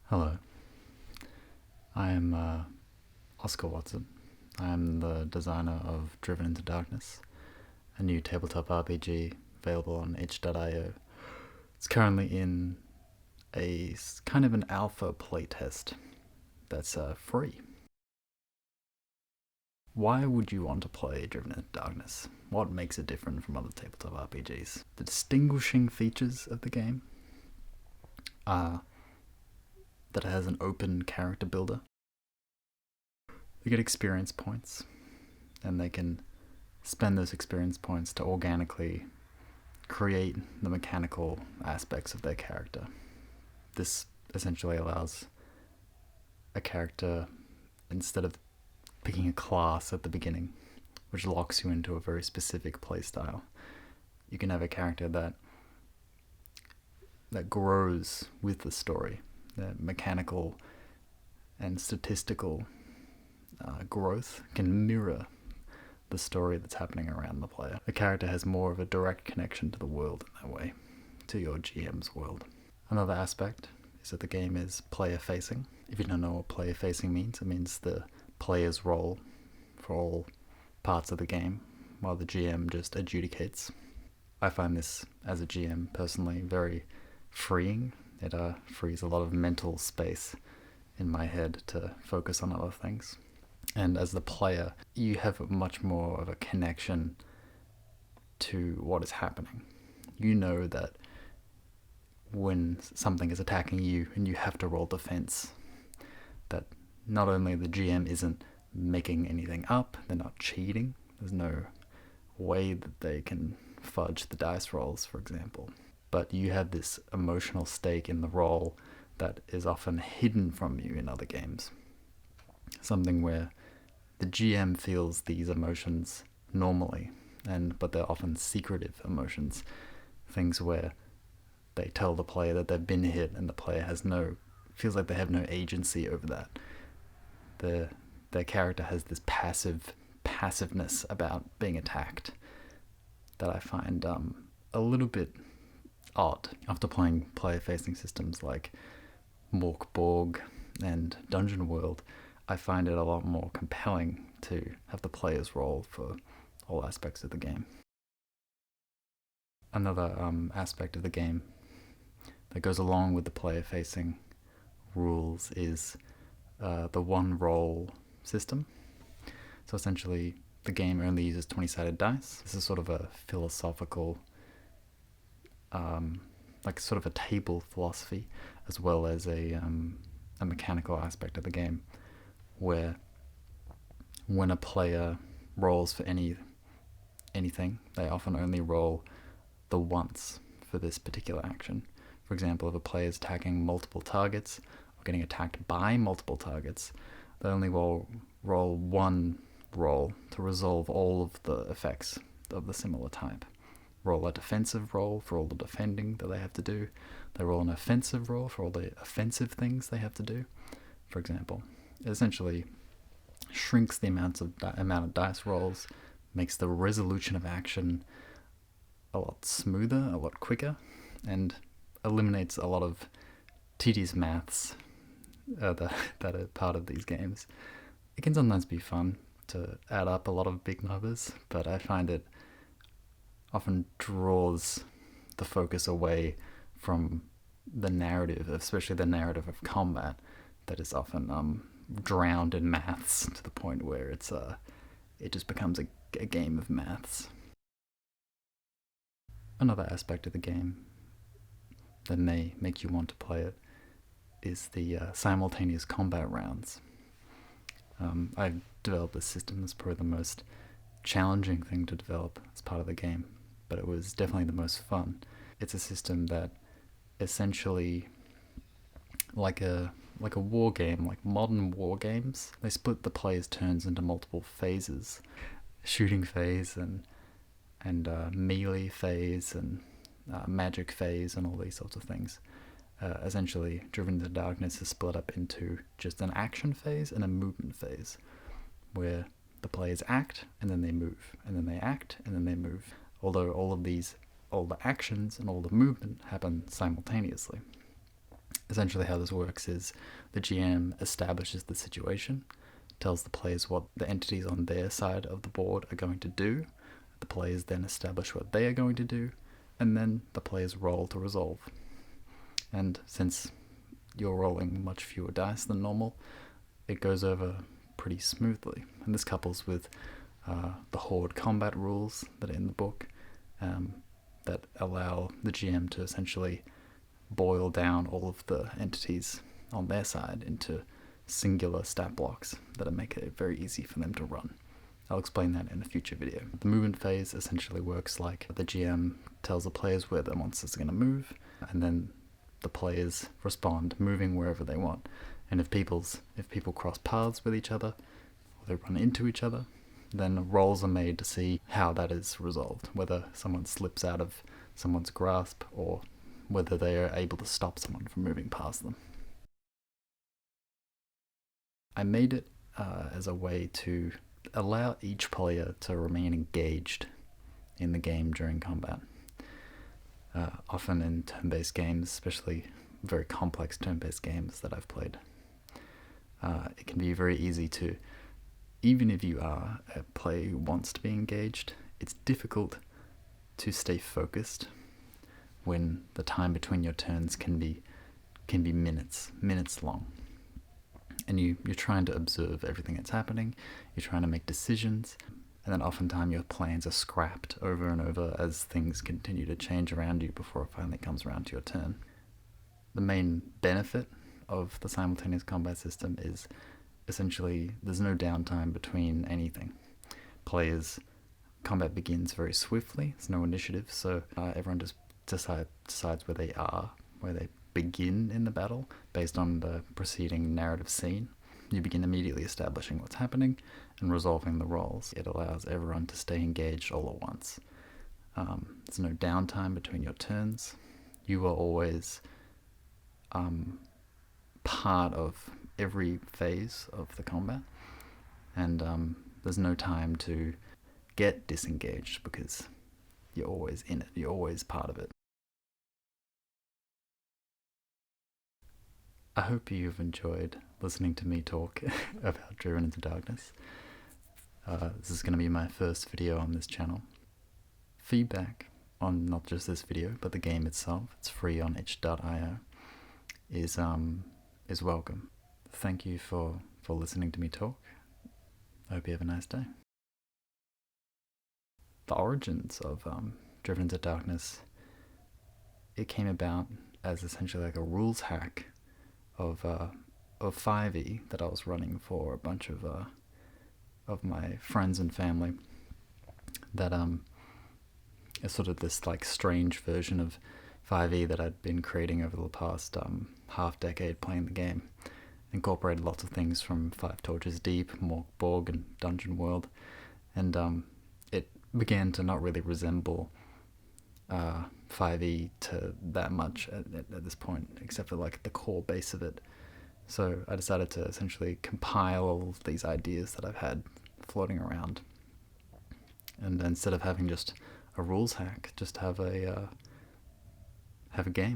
Hello, I am Oscar Watson. I am the designer of Driven into Darkness, a new tabletop RPG available on itch.io. It's currently in a kind of an alpha playtest that's free. Why would you want to play Driven into Darkness? What makes it different from other tabletop RPGs? The distinguishing features of the game are that it has an open character builder. They get experience points, and they can spend those experience points to organically create the mechanical aspects of their character. This essentially allows a character, instead of picking a class at the beginning, which locks you into a very specific playstyle, you can have a character that grows with the story. The mechanical and statistical growth can mirror the story that's happening around the player. The character has more of a direct connection to the world in that way, to your GM's world. Another aspect is that the game is player-facing. If you don't know what player-facing means, it means the player's role for all parts of the game, while the GM just adjudicates. I find this, as a GM personally, very freeing. It frees a lot of mental space in my head to focus on other things. And as the player, you have much more of a connection to what is happening. You know that when something is attacking you and you have to roll defense, that not only the GM isn't making anything up, they're not cheating, there's no way that they can fudge the dice rolls, for example, but you have this emotional stake in the roll that is often hidden from you in other games. Something where the GM feels these emotions normally, but they're often secretive emotions. Things where they tell the player that they've been hit and the player feels like they have no agency over that. Their character has this passiveness about being attacked that I find a little bit odd. After playing player-facing systems like Mork Borg and Dungeon World, I find it a lot more compelling to have the player's role for all aspects of the game. Another aspect of the game that goes along with the player-facing rules is the One Roll system. So essentially, the game only uses 20-sided dice. This is sort of a philosophical, sort of a table philosophy, as well as a mechanical aspect of the game, where when a player rolls for anything, they often only roll the once for this particular action. For example, if a player is attacking multiple targets or getting attacked by multiple targets, they only roll one roll to resolve all of the effects of the similar type. Roll a defensive roll for all the defending that they have to do. They roll an offensive roll for all the offensive things they have to do, for example. It essentially shrinks the amount of dice rolls, makes the resolution of action a lot smoother, a lot quicker, and eliminates a lot of tedious maths that are part of these games. It can sometimes be fun to add up a lot of big numbers, but I find it often draws the focus away from the narrative, especially the narrative of combat, that is often drowned in maths to the point where it just becomes a game of maths. Another aspect of the game that may make you want to play it is the Simultaneous Combat Rounds. I've developed this system as probably the most challenging thing to develop as part of the game, but it was definitely the most fun. It's a system that essentially, like a war game, like modern war games, they split the player's turns into multiple phases: shooting phase and melee phase and magic phase and all these sorts of things. Essentially, Driven into Darkness is split up into just an action phase and a movement phase, where the players act and then they move, and then they act and then they move. Although all the actions and all the movement happen simultaneously. Essentially how this works is the GM establishes the situation, tells the players what the entities on their side of the board are going to do. The players then establish what they are going to do, and then the players roll to resolve. And since you're rolling much fewer dice than normal, it goes over pretty smoothly. And this couples with the horde combat rules that are in the book that allow the GM to essentially boil down all of the entities on their side into singular stat blocks that make it very easy for them to run. I'll explain that in a future video. The movement phase essentially works like the GM tells the players where the monsters are going to move, and then the players respond, moving wherever they want. And if people cross paths with each other, or they run into each other, then rolls are made to see how that is resolved, whether someone slips out of someone's grasp or whether they are able to stop someone from moving past them. I made it as a way to allow each player to remain engaged in the game during combat. Often in turn-based games, especially very complex turn-based games that I've played, it can be very easy to, even if you are a player who wants to be engaged, it's difficult to stay focused when the time between your turns can be minutes long. And you're trying to observe everything that's happening, you're trying to make decisions, and then oftentimes your plans are scrapped over and over as things continue to change around you before it finally comes around to your turn. The main benefit of the simultaneous combat system is essentially there's no downtime between anything. Combat begins very swiftly, there's no initiative, so everyone just decides where they are, where they begin in the battle based on the preceding narrative scene. You begin immediately establishing what's happening and resolving the roles. It allows everyone to stay engaged all at once. There's no downtime between your turns. You are always part of every phase of the combat, and there's no time to get disengaged because you're always in it, you're always part of it. I hope you've enjoyed listening to me talk about Driven into Darkness. This is going to be my first video on this channel. Feedback on not just this video, but the game itself, it's free on itch.io, is welcome. Thank you for listening to me talk. I hope you have a nice day. The origins of Driven into Darkness, it came about as essentially like a rules hack of 5e that I was running for a bunch of my friends and family. That is sort of this like strange version of 5e that I'd been creating over the past half decade playing the game. Incorporated lots of things from Five Torches Deep, Morkborg, and Dungeon World, and it began to not really resemble 5e to that much at this point, except for like the core base of it. So I decided to essentially compile all of these ideas that I've had floating around, and instead of having just a rules hack, just have a game.